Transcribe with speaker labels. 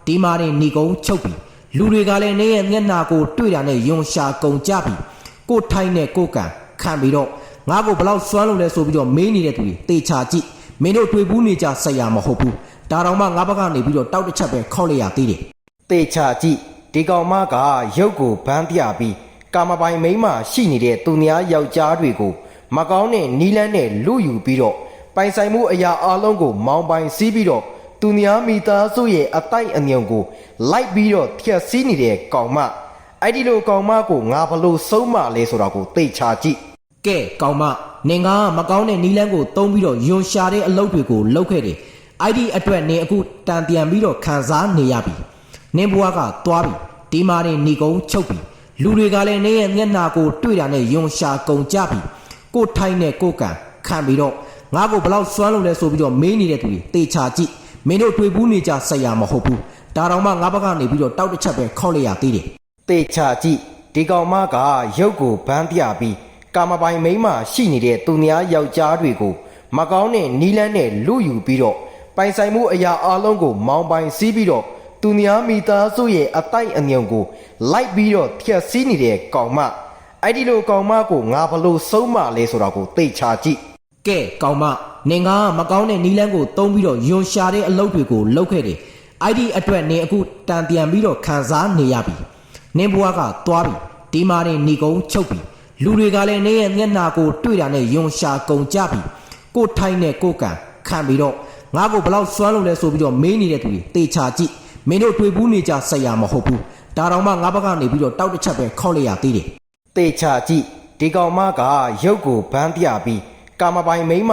Speaker 1: ဒီမာရင်နေကုန်းချုပ်ပြီလူတွေကလည်းနေရဲ့မျက်နှာကိုတွေ့တာနဲ့ယွန်ရှာကုန်ကြပြီကိုထိုင်းနဲ့ကိုကန်ခံပြီးတော့ငါ့ကိုဘလောက်စွမ်းလို့လဲဆိုပြီးတော့မေးနေတဲ့သူတွေတေချာကြည့်မင်းတို့တွေ့ဘူးနေကြဆက်ရမဟုတ်ဘူးဒါတောင်မှငါဘက်ကနေပြီးတော့တောက်တစ်ချက်ပဲခောက်လိုက်ရသေးတယ်တေချာကြည့်ဒီကောင်မကရုပ်ကိုဗန်းပြပြီးကာမပိုင်မိန်းမရှိနေတဲ့သူများယောက်ျားတွေကိုမကောင်းတဲ့နီးလန်းနဲ့လူယူပြီးတော့ပိုင်ဆိုင်မှုအရာအလုံးကိုမောင်းပိုင်စီးပြီးတော့သူများမိသားစုရဲ့အတိုက်အမြုံကိုလိုက်ပြီးတော့ဖျက်ဆီးနေတဲ့ကောင်မအဲ့ဒီလိုကောင်မကိုငါဘလို့ဆုံးမလဲဆိုတာကိုသိချာကြည့်ကဲကောင်မနင်ကမကောင်းတဲ့နီးလန်းကိုတုံးပြီးတော့ယွန်ရှာတဲ့အလုပ်တွေကိုလုပ်ခဲ့တယ်အဲ့ဒီအတွက်နင်အခုတန်ပြန်ပြီးတော့ခံစားနေရပြီနင်ဘွားကသွားပြီဒီမာရင်နေကုန်းချုပ်ပြီလူတွေကလည်းနေရဲ့မျက်နှာကိုတွေ့တာနဲ့ယွန်ရှာကုန်ကြပြီကိုထိုင်းနဲ့ကိုကန်ခံပြီးတော့ငါ့ကိုဘလောက်စွမ်းလို့လဲဆိုပြီးတော့မေးနေတဲ့သူတွေတေချာကြည့်မင်းတို့တွေ့ဘူးနေကြဆက်ရမဟုတ်ဘူးဒါတောင်မှငါဘက်ကနေပြီးတော့တောက်တစ်ချက်ပဲခောက်လိုက်ရသေးတယ်တေချာကြည့်ဒီကောင်မကရုပ်ကိုဗန်းပြပြီးကာမပိုင်မိန်းမရှိနေတဲ့သူများယောက်ျားတွေကိုမကောင်းတဲ့နီးလန်းနဲ့လူယူပြီးတော့ပိုင်ဆိုင်မှုအရာအလုံးကိုမောင်းပိုင်စီးပြီးတော့သူများမိသားစုရဲ့အတိုက်အမြုံကိုလိုက်ပြီးတော့ဖျက်ဆီးနေတဲ့ကောင်မအဲ့ဒီလိုကောင်မကိုငါဘလို့ဆုံးမလဲဆိုတာကိုသိချာကြည့်ကဲကောင်မနင်ကမကောင်းတဲ့နီးလန်းကိုတုံးပြီးတော့ယွန်ရှာတဲ့အလုပ်တွေကိုလုပ်ခဲ့တယ်အဲ့ဒီအတွက်နင်အခုတန်ပြန်ပြီးတော့ခံစားနေရပြီနင်ဘွားကသွားပြီဒီမာရင်နေကုန်းချုပ်ပြီလူတွေကလည်းနေရဲ့မျက်နှာကိုတွေ့တာနဲ့ယွန်ရှာကုန်ကြပြီကိုထိုင်းနဲ့ကိုကန်ခံပြီးတော့ငါ့ကိုဘလောက်စွမ်းလို့လဲဆိုပြီးတော့မေးနေတဲ့သူတွေတေချာကြည့်မင်းတို့တွေ့ဘူးနေကြဆက်ရမဟုတ်ဘူးဒါတောင်မှငါဘက်ကနေပြီးတော့တောက်တစ်ချက်ပဲခောက်လိုက်ရသေးတယ်တေချာကြည့်ဒီကောင်မကရုပ်ကိုဗန်းပြပြီးကာမပိုင်မိန်းမ